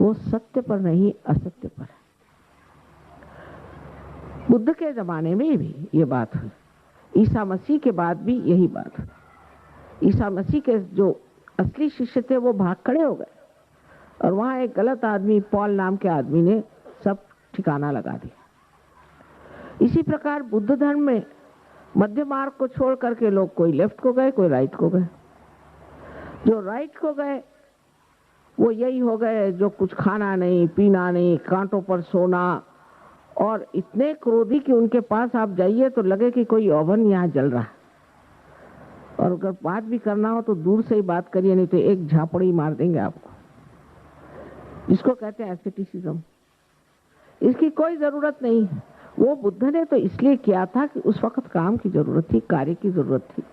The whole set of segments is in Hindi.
वो सत्य पर नहीं असत्य पर है। बुद्ध के जमाने में भी ये बात हुई, ईसा मसीह के बाद भी यही बात हुई। ईसा मसीह के जो असली शिष्य थे वो भाग खड़े हो गए और वहां एक गलत आदमी, पॉल नाम के आदमी ने सब ठिकाना लगा दिया। इसी प्रकार बुद्ध धर्म में मध्य मार्ग को छोड़ करके लोग कोई लेफ्ट को गए, कोई राइट को गए। जो राइट को गए वो यही हो गए जो कुछ खाना नहीं, पीना नहीं, कांटों पर सोना, और इतने क्रोधी कि उनके पास आप जाइए तो लगे कि कोई ओवन यहाँ जल रहा है, और अगर बात भी करना हो तो दूर से ही बात करिए, नहीं तो एक झापड़ी मार देंगे आपको। इसको कहते हैं एस्केटिसिज्म। इसकी कोई जरूरत नहीं है। वो बुद्ध ने तो इसलिए किया था कि उस वक्त काम की जरूरत थी, कार्य की जरूरत थी,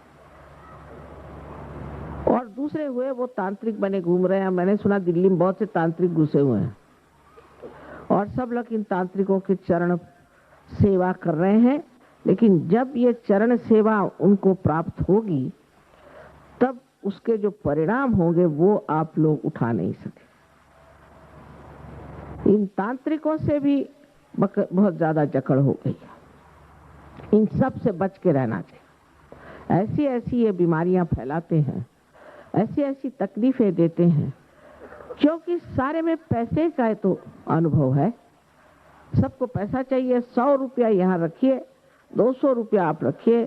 और दूसरे हुए वो तांत्रिक बने घूम रहे हैं। मैंने सुना दिल्ली में बहुत से तांत्रिक घुसे हुए हैं और सब लोग इन तांत्रिकों के चरण सेवा कर रहे हैं, लेकिन जब ये चरण सेवा उनको प्राप्त होगी तब उसके जो परिणाम होंगे वो आप लोग उठा नहीं सके। इन तांत्रिकों से भी बहुत ज्यादा जकड़ हो गई है। इन सब से बच के रहना चाहिए। ऐसी ऐसी ये बीमारियां फैलाते हैं, ऐसी ऐसी तकलीफें देते हैं, क्योंकि सारे में पैसे का तो अनुभव है। सबको पैसा चाहिए। 100 रुपया यहाँ रखिए, 200 रुपया आप रखिए,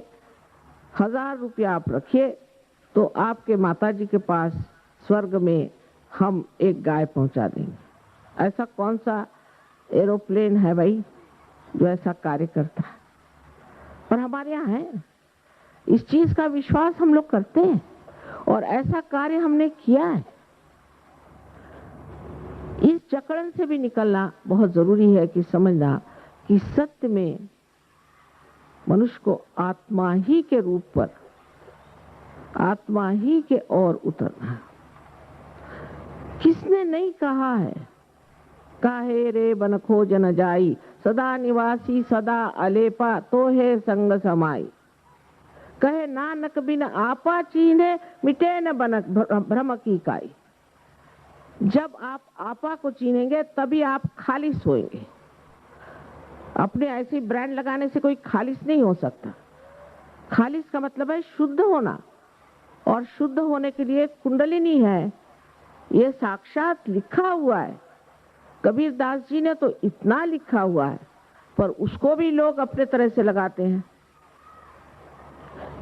1000 रुपया आप रखिए, तो आपके माताजी के पास स्वर्ग में हम एक गाय पहुंचा देंगे। ऐसा कौन सा एरोप्लेन है भाई जो ऐसा कार्य करता है? पर हमारे यहाँ है। इस चीज का विश्वास हम लोग करते हैं और ऐसा कार्य हमने किया है। इस जकड़न से भी निकलना बहुत जरूरी है कि समझना कि सत्य में मनुष्य को आत्मा ही के रूप पर, आत्मा ही के ओर उतरना है। किसने नहीं कहा है काहे रे बन खोज न जाई, सदा निवासी सदा अलेपा तो है संग समाई। कहे नानक बिन आपा चीन्हे, मिटे न बनक भ्रम की काई। जब आप आपा को चीनेंगे तभी आप खालिस होएंगे। अपने ऐसी ब्रांड लगाने से कोई खालिस नहीं हो सकता। खालिस का मतलब है शुद्ध होना, और शुद्ध होने के लिए कुंडलिनी है। ये साक्षात लिखा हुआ है। कबीर दास जी ने तो इतना लिखा हुआ है, पर उसको भी लोग अपने तरह से लगाते हैं।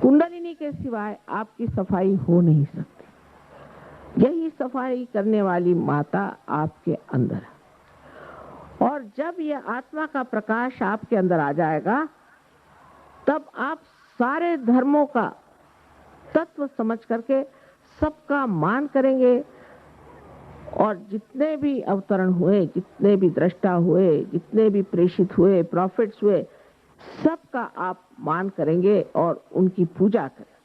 कुंडलिनी के सिवाय आपकी सफाई हो नहीं सकती। यही सफाई करने वाली माता आपके अंदर है। और जब यह आत्मा का प्रकाश आपके अंदर आ जाएगा तब आप सारे धर्मों का तत्व समझ करके सबका मान करेंगे, और जितने भी अवतरण हुए, जितने भी दृष्टा हुए, जितने भी प्रेषित हुए, प्रॉफिट्स हुए, सबका आप मान करेंगे और उनकी पूजा करें।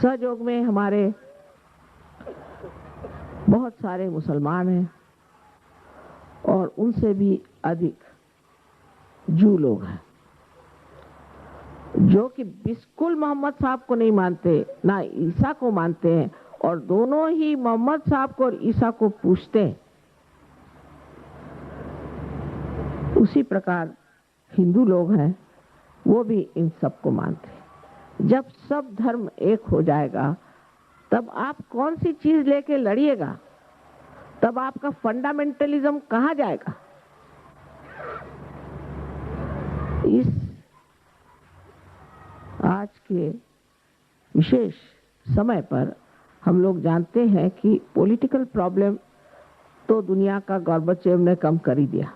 सहयोग में हमारे बहुत सारे मुसलमान हैं और उनसे भी अधिक जू लोग हैं जो कि बिल्कुल मोहम्मद साहब को नहीं मानते, ना ईसा को मानते हैं, और दोनों ही मोहम्मद साहब को और ईसा को पूछते हैं। उसी प्रकार हिंदू लोग हैं, वो भी इन सब को मानते हैं। जब सब धर्म एक हो जाएगा तब आप कौन सी चीज लेके लड़िएगा? तब आपका फंडामेंटलिज्म कहाँ जाएगा? इस आज के विशेष समय पर हम लोग जानते हैं कि पॉलिटिकल प्रॉब्लम तो दुनिया का गोर्बाचेव ने कम कर ही दिया,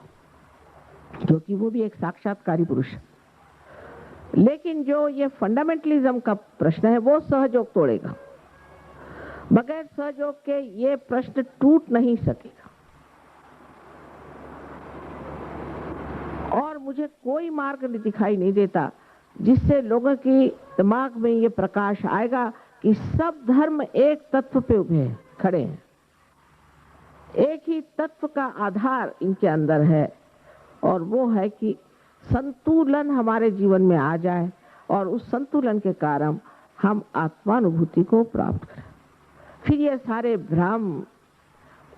क्योंकि वो भी एक साक्षात्कारी पुरुष है। लेकिन जो ये फंडामेंटलिज्म का प्रश्न है वो सहयोग तोड़ेगा। बगैर सहयोग के ये प्रश्न टूट नहीं सकेगा। और मुझे कोई मार्ग दिखाई नहीं देता जिससे लोगों की दिमाग में ये प्रकाश आएगा कि सब धर्म एक तत्व पे उभे खड़े हैं। एक ही तत्व का आधार इनके अंदर है, और वो है कि संतुलन हमारे जीवन में आ जाए, और उस संतुलन के कारण हम आत्मानुभूति को प्राप्त करें। फिर ये सारे भ्रम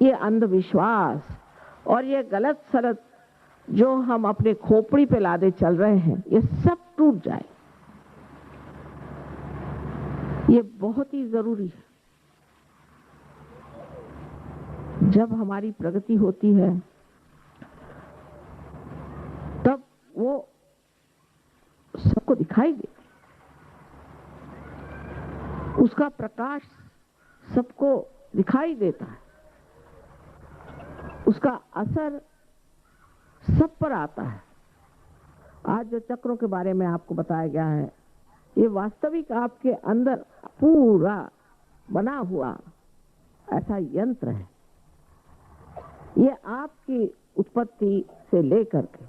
ये अंधविश्वास और ये गलत सलत जो हम अपने खोपड़ी पे लादे चल रहे हैं, ये सब टूट जाए। ये बहुत ही जरूरी है। जब हमारी प्रगति होती है तब वो सबको दिखाई देती, उसका प्रकाश सबको दिखाई देता है, उसका असर सब पर आता है। आज जो चक्रों के बारे में आपको बताया गया है, ये वास्तविक आपके अंदर पूरा बना हुआ ऐसा यंत्र है। ये आपकी उत्पत्ति से लेकर के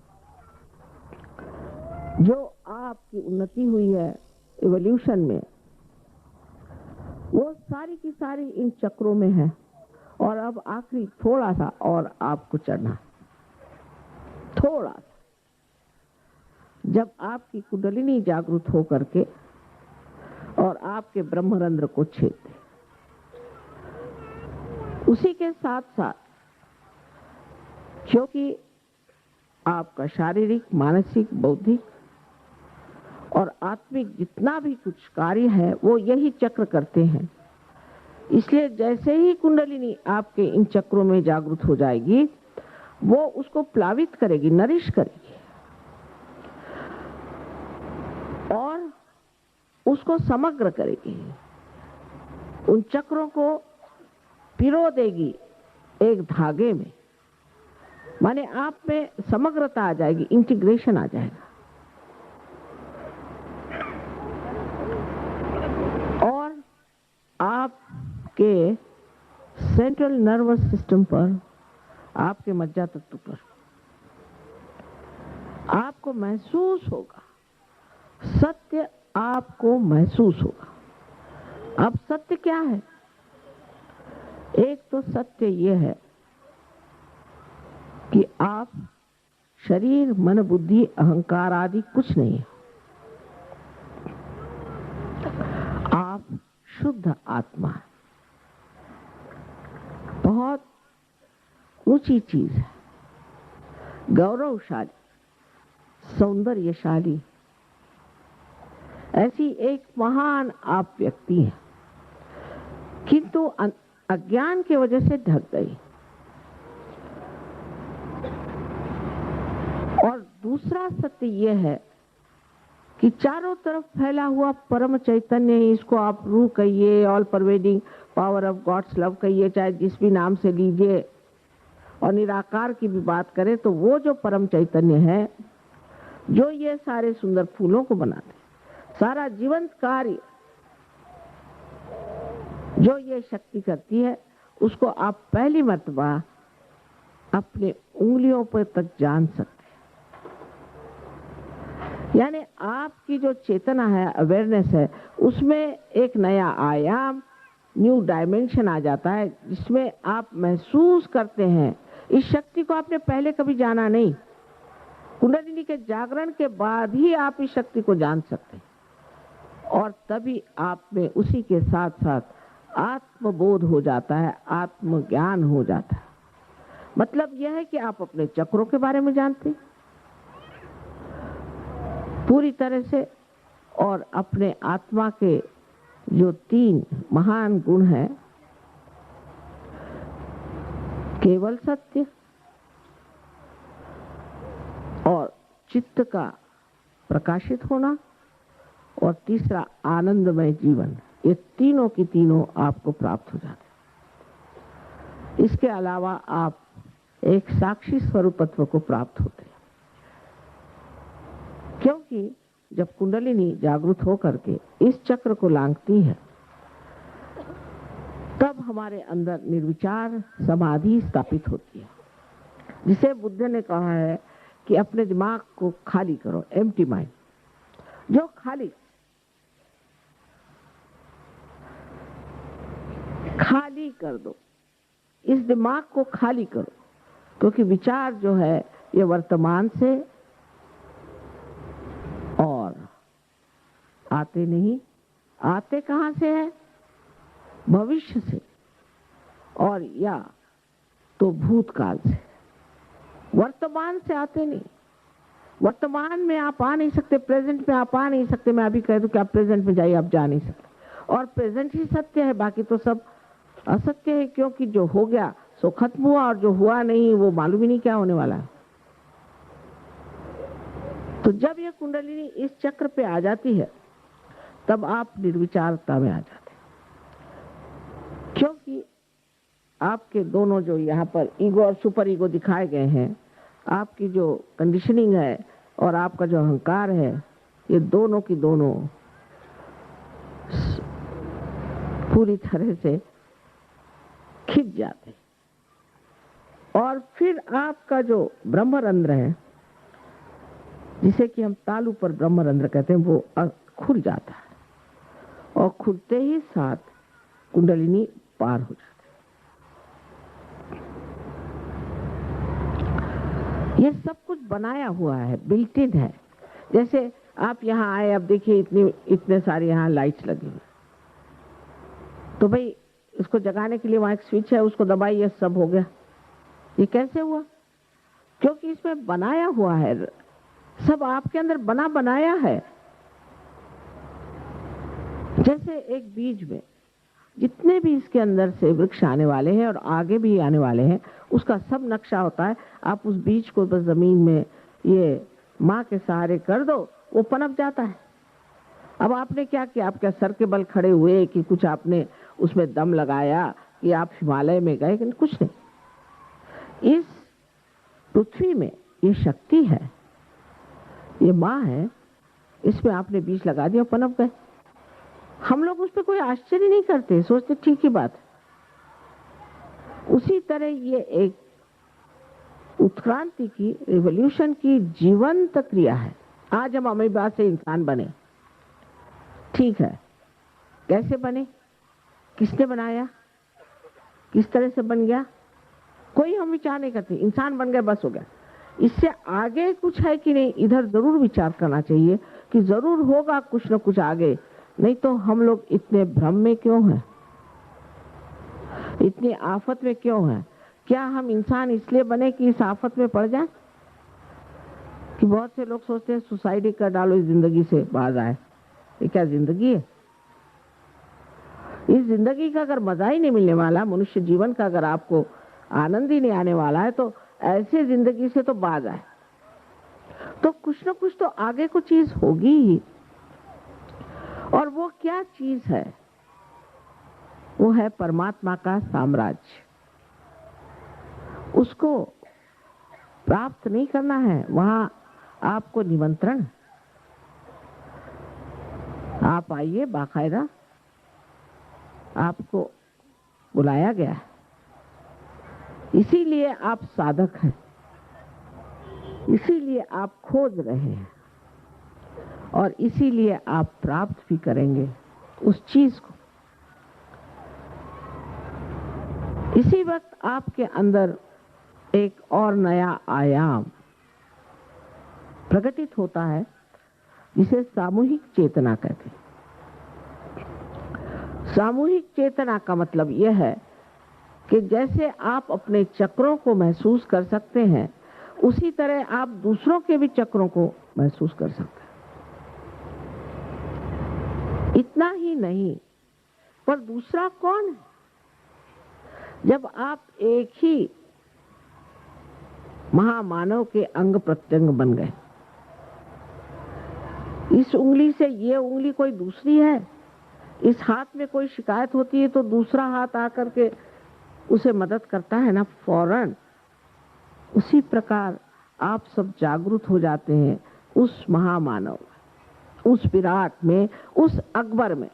जो आपकी उन्नति हुई है इवोल्यूशन में, वो सारी की सारी इन चक्रों में है। और अब आखिरी थोड़ा सा और आपको चढ़ना, थोड़ा सा, जब आपकी कुंडलिनी जागृत हो करके और आपके ब्रह्मरंध्र को छेद दे, उसी के साथ साथ क्योंकि आपका शारीरिक, मानसिक, बौद्धिक और आत्मिक जितना भी कुछ कार्य है वो यही चक्र करते हैं, इसलिए जैसे ही कुंडलिनी आपके इन चक्रों में जागृत हो जाएगी, वो उसको प्लावित करेगी, नरिश करेगी और उसको समग्र करेगी, उन चक्रों को पिरो देगी एक धागे में। माने आप में समग्रता आ जाएगी, इंटीग्रेशन आ जाएगा। और आपके सेंट्रल नर्वस सिस्टम पर, आपके मज्जा तत्व पर आपको महसूस होगा, सत्य आपको महसूस होगा। अब सत्य क्या है? एक तो सत्य ये है कि आप शरीर, मन, बुद्धि, अहंकार आदि कुछ नहीं है। आप शुद्ध आत्मा है। बहुत ऊंची चीज है, गौरवशाली, सौंदर्यशाली, ऐसी एक महान आप व्यक्ति हैं, किंतु अज्ञान की वजह से ढक गई। और दूसरा सत्य यह है कि चारों तरफ फैला हुआ परम चैतन्य, इसको आप रूह कहिए, all pervading power of God's love कहिए, चाहे जिस भी नाम से लीजिए, और निराकार की भी बात करें तो वो जो परम चैतन्य है, जो ये सारे सुंदर फूलों को बनाते, सारा जीवंत कार्य जो ये शक्ति करती है, उसको आप पहली मर्तबा अपने उंगलियों पर तक जान सकते हैं। यानी आपकी जो चेतना है, अवेयरनेस है, उसमें एक नया आयाम, न्यू डायमेंशन आ जाता है, जिसमें आप महसूस करते हैं इस शक्ति को आपने पहले कभी जाना नहीं। कुंडलिनी के जागरण के बाद ही आप इस शक्ति को जान सकते हैं, और तभी आप में उसी के साथ साथ आत्मबोध हो जाता है, आत्मज्ञान हो जाता है। मतलब यह है कि आप अपने चक्रों के बारे में जानते हैं पूरी तरह से, और अपने आत्मा के जो 3 महान गुण हैं, केवल सत्य और चित्त का प्रकाशित होना, और तीसरा आनंदमय जीवन, ये तीनों की तीनों आपको प्राप्त हो जाते हैं। इसके अलावा आप एक साक्षी स्वरूपत्व को प्राप्त होते हैं, क्योंकि जब कुंडलिनी जागृत होकर के इस चक्र को लांघती है, तब हमारे अंदर निर्विचार समाधि स्थापित होती है, जिसे बुद्ध ने कहा है कि अपने दिमाग को खाली करो, एम्प्टी माइंड। जो खाली कर दो, इस दिमाग को खाली करो, क्योंकि विचार जो है ये वर्तमान से और आते नहीं, आते कहां से है? भविष्य से, और या तो भूतकाल से, वर्तमान से आते नहीं। वर्तमान में आप आ नहीं सकते, प्रेजेंट में आप आ नहीं सकते। मैं अभी कह दूं कि आप प्रेजेंट में जाइए, आप जा नहीं सकते। और प्रेजेंट ही सत्य है, बाकी तो सब असत्य है, क्योंकि जो हो गया सो खत्म हुआ और जो हुआ नहीं वो मालूम ही नहीं क्या होने वाला है। तो जब ये कुंडलिनी इस चक्र पे आ जाती है तब आप निर्विचारता में आ जाते हैं, क्योंकि आपके दोनों जो यहाँ पर ईगो और सुपर ईगो दिखाए गए हैं, आपकी जो कंडीशनिंग है और आपका जो अहंकार है, ये दोनों की दोनों पूरी तरह से खिंच जाते। और फिर आपका जो ब्रह्मरंध्र है, जिसे कि हम तालु पर ब्रह्मरंध्र कहते हैं, वो खुल जाता है और खुलते ही साथ कुंडलिनी पार हो जाती है। ये सब कुछ बनाया हुआ है, बिल्ट इन है। जैसे आप यहाँ आए, अब देखिए इतने सारे यहाँ लाइट्स लगी हुई, तो भाई इसको जगाने के लिए वहां एक स्विच है, उसको दबाइए, सब हो गया। ये कैसे हुआ? क्योंकि इसमें बनाया हुआ है, सब आपके अंदर बना बनाया है। जैसे एक बीज में जितने भी इसके अंदर से वृक्ष आने वाले हैं और आगे भी आने वाले हैं, उसका सब नक्शा होता है। आप उस बीज को बस जमीन में ये माँ के सहारे कर दो, वो पनप जाता है। अब आपने क्या किया? आप क्या सर के बल खड़े हुए कि कुछ आपने उसमें दम लगाया कि आप हिमालय में गए? कुछ नहीं। इस पृथ्वी में ये शक्ति है, ये माँ है, इसमें आपने बीज लगा दिया, पनप गए। हम लोग उस पर कोई आश्चर्य नहीं करते, सोचते ठीक ही बात। उसी तरह ये एक उत्क्रांति की, रिवॉल्यूशन की जीवंत क्रिया है। आज हम अमीबा से इंसान बने, ठीक है, कैसे बने, किसने बनाया, किस तरह से बन गया, कोई हम विचार नहीं करते। इंसान बन गए, बस हो गया। इससे आगे कुछ है कि नहीं, इधर जरूर विचार करना चाहिए कि जरूर होगा कुछ न कुछ आगे। नहीं तो हम लोग इतने भ्रम में क्यों हैं, इतनी आफत में क्यों हैं? क्या हम इंसान इसलिए बने कि इस आफत में पड़ जाए? कि बहुत से लोग सोचते हैं सुसाइड ही कर डालो, इस जिंदगी से बाहर आए। ये क्या जिंदगी है? इस जिंदगी का अगर मजा ही नहीं मिलने वाला, मनुष्य जीवन का अगर आपको आनंद ही नहीं आने वाला है, तो ऐसे जिंदगी से तो बाज आए। तो कुछ न कुछ तो आगे को चीज होगी ही। और वो क्या चीज है? वो है परमात्मा का साम्राज्य। उसको प्राप्त नहीं करना है, वहां आपको निमंत्रण, आप आइए, बाकायदा आपको बुलाया गया है। इसीलिए आप साधक हैं, इसीलिए आप खोज रहे हैं और इसीलिए आप प्राप्त भी करेंगे उस चीज को। इसी वक्त आपके अंदर एक और नया आयाम प्रकटित होता है, जिसे सामूहिक चेतना कहते हैं। सामूहिक चेतना का मतलब यह है कि जैसे आप अपने चक्रों को महसूस कर सकते हैं, उसी तरह आप दूसरों के भी चक्रों को महसूस कर सकते हैं। इतना ही नहीं, पर दूसरा कौन है? जब आप एक ही महामानव के अंग प्रत्यंग बन गए, इस उंगली से ये उंगली कोई दूसरी है, इस हाथ में कोई शिकायत होती है तो दूसरा हाथ आकर के उसे मदद करता है ना, फौरन। उसी प्रकार आप सब जागरूक हो जाते हैं उस महामानव, उस विराट में, उस अकबर में।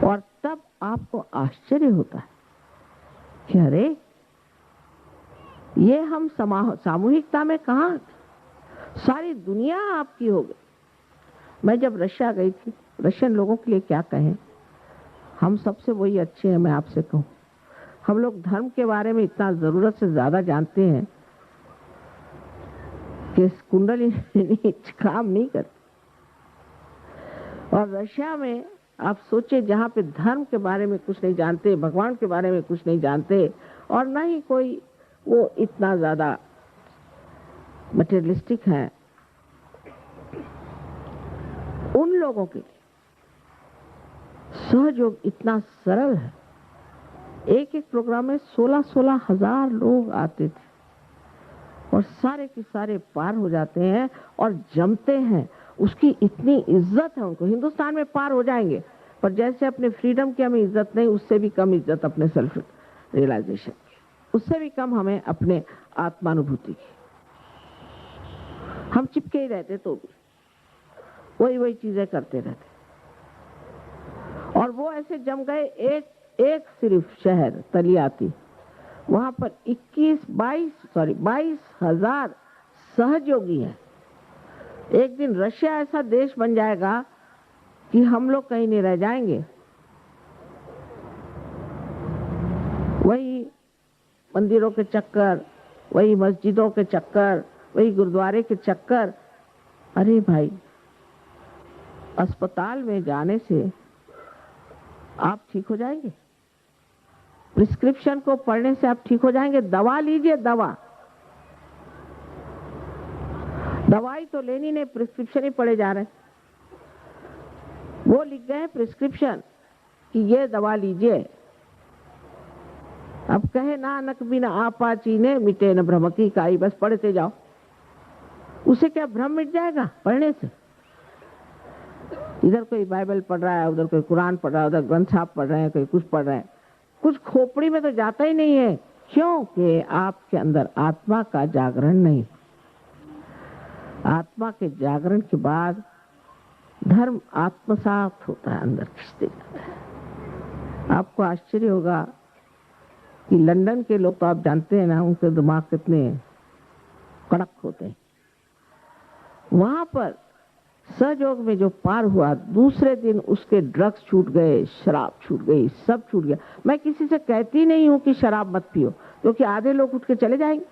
और तब आपको आश्चर्य होता है कि अरे, ये हम सामूहिकता में कहां, सारी दुनिया आपकी हो गई। मैं जब रशिया गई थी, रशियन लोगों के लिए क्या कहें, हम सबसे वही अच्छे हैं। मैं आपसे कहूं, हम लोग धर्म के बारे में इतना जरूरत से ज्यादा जानते हैं कि कुंडलिनी काम नहीं करती। और रशिया में आप सोचिए, जहाँ पे धर्म के बारे में कुछ नहीं जानते, भगवान के बारे में कुछ नहीं जानते, और ना ही कोई वो इतना ज्यादा मटेरियलिस्टिक है, उन लोगों के लिए सहयोग इतना सरल है। एक एक प्रोग्राम में 16-16 हजार लोग आते थे और सारे के सारे पार हो जाते हैं और जमते हैं। उसकी इतनी इज्जत है उनको। हिंदुस्तान में पार हो जाएंगे, पर जैसे अपने फ्रीडम की हमें इज्जत नहीं, उससे भी कम इज्जत अपने सेल्फ रियलाइजेशन की, उससे भी कम हमें अपने आत्मानुभूति की। हम चिपके ही रहते तो भी वही चीजें करते रहते, और वो ऐसे जम गए। एक सिर्फ शहर तलियाती, वहां पर 22,000 सहयोगी हैं। एक दिन रशिया ऐसा देश बन जाएगा कि हम लोग कहीं नहीं रह जाएंगे। वही मंदिरों के चक्कर, वही मस्जिदों के चक्कर, वही गुरुद्वारे के चक्कर। अरे भाई, अस्पताल में जाने से आप ठीक हो जाएंगे? प्रिस्क्रिप्शन को पढ़ने से आप ठीक हो जाएंगे? दवा लीजिए, दवाई तो लेनी नहीं, प्रिस्क्रिप्शन ही पढ़े जा रहे हैं। वो लिख गए प्रिस्क्रिप्शन कि ये दवा लीजिए। अब कहे नानक बिन आपा चीने मिटे न भ्रम की काई, बस पढ़ते जाओ। उसे क्या भ्रम मिट जाएगा पढ़ने से? इधर कोई बाइबल पढ़ रहा है, उधर कोई कुरान पढ़ रहा है, उधर ग्रंथ साहब पढ़ रहे हैं, कोई कुछ पढ़ रहे हैं, कुछ खोपड़ी में तो जाता ही नहीं है। क्योंकि आपके अंदर आत्मा का जागरण नहीं। आत्मा के जागरण के बाद धर्म आत्मसात होता है, अंदर खिंचते जाता है। आपको आश्चर्य होगा कि लंदन के लोग तो आप जानते हैं ना, उनके दिमाग कितने कड़क होते हैं। वहां पर सहयोग में जो पार हुआ, दूसरे दिन उसके ड्रग्स छूट गए, शराब छूट गई, सब छूट गया। मैं किसी से कहती नहीं हूं कि शराब मत पियो, क्योंकि आधे लोग उठ के चले जाएंगे।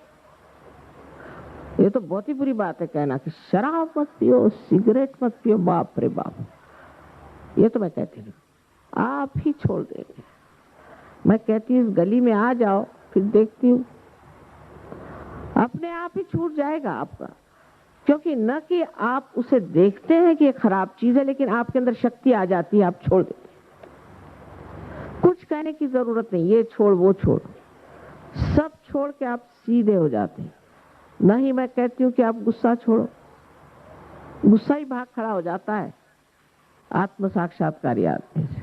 ये तो बहुत ही बुरी बात है कहना कि शराब मत पियो, सिगरेट मत पियो। बाप रे बाप, ये तो मैं कहती नहीं, आप ही छोड़ देंगे। मैं कहती हूँ इस गली में आ जाओ, फिर देखती हूँ अपने आप ही छूट जाएगा आपका। क्योंकि न कि आप उसे देखते हैं कि ये खराब चीज है, लेकिन आपके अंदर शक्ति आ जाती है, आप छोड़ देते। कुछ कहने की जरूरत नहीं, ये छोड़ वो छोड़, सब छोड़ के आप सीधे हो जाते हैं। नहीं, मैं कहती हूँ कि आप गुस्सा छोड़ो, गुस्सा ही भाग खड़ा हो जाता है आत्म साक्षात्कार आदमी से।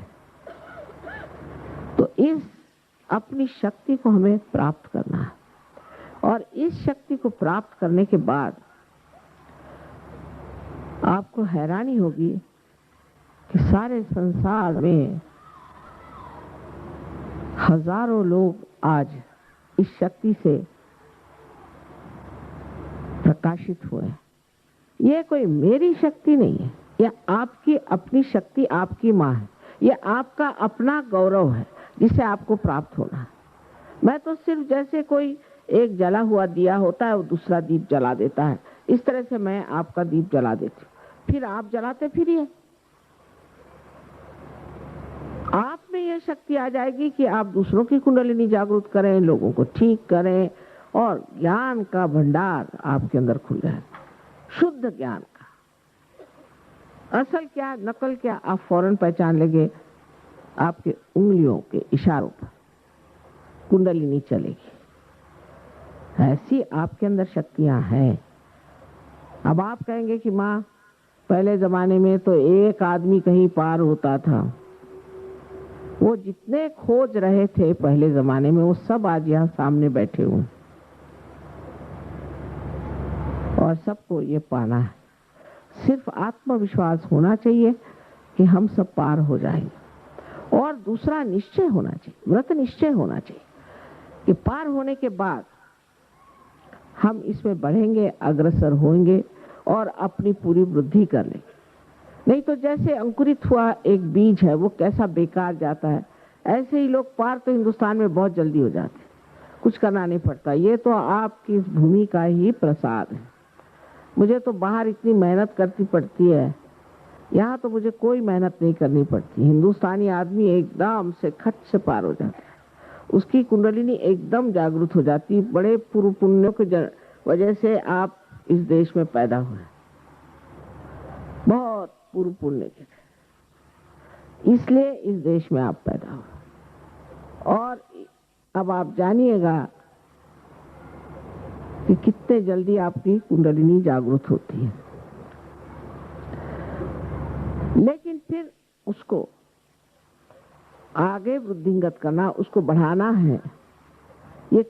तो इस अपनी शक्ति को हमें प्राप्त करना है, और इस शक्ति को प्राप्त करने के बाद आपको हैरानी होगी कि सारे संसार में हजारों लोग आज इस शक्ति से प्रकाशित हुए। ये कोई मेरी शक्ति नहीं है, यह आपकी अपनी शक्ति, आपकी माँ है। यह आपका अपना गौरव है जिसे आपको प्राप्त होना है। मैं तो सिर्फ जैसे कोई एक जला हुआ दिया होता है, वो दूसरा दीप जला देता है, इस तरह से मैं आपका दीप जला देती हूँ, फिर आप जलाते फिरिए। आप में यह शक्ति आ जाएगी कि आप दूसरों की कुंडलिनी जागृत करें, लोगों को ठीक करें, और ज्ञान का भंडार आपके अंदर खुल जाए, शुद्ध ज्ञान का। असल क्या नकल क्या आप फौरन पहचान लेंगे। आपके उंगलियों के इशारों पर कुंडलिनी चलेगी। ऐसी आपके अंदर शक्तियां हैं। अब आप कहेंगे कि माँ, पहले जमाने में तो एक आदमी कहीं पार होता था। वो जितने खोज रहे थे पहले जमाने में, वो सब आज यहाँ सामने बैठे हुए, और सबको ये पाना है। सिर्फ आत्मविश्वास होना चाहिए कि हम सब पार हो जाएंगे, और दूसरा निश्चय होना चाहिए, व्रत निश्चय होना चाहिए कि पार होने के बाद हम इसमें बढ़ेंगे, अग्रसर होंगे और अपनी पूरी वृद्धि कर लेंगे। नहीं तो जैसे अंकुरित हुआ एक बीज है, वो कैसा बेकार जाता है, ऐसे ही लोग पार तो हिंदुस्तान में बहुत जल्दी हो जाते हैं, कुछ करना नहीं पड़ता। ये तो आपकी इस भूमि का ही प्रसाद है। मुझे तो बाहर इतनी मेहनत करती पड़ती है, यहाँ तो मुझे कोई मेहनत नहीं करनी पड़ती। हिंदुस्तानी आदमी एकदम से खट से पार हो जाता है, उसकी कुंडलिनी एकदम जागृत हो जाती। बड़े पूर्व पुण्यों के वजह से आप इस देश में पैदा हुए, बहुत पूर्व पुण्य के, इसलिए इस देश में आप पैदा हुए। और अब आप जानिएगा कि कितने जल्दी आपकी कुंडलिनी जागृत होती है। लेकिन फिर उसको आगे वृद्धिंगत करना, उसको बढ़ाना है।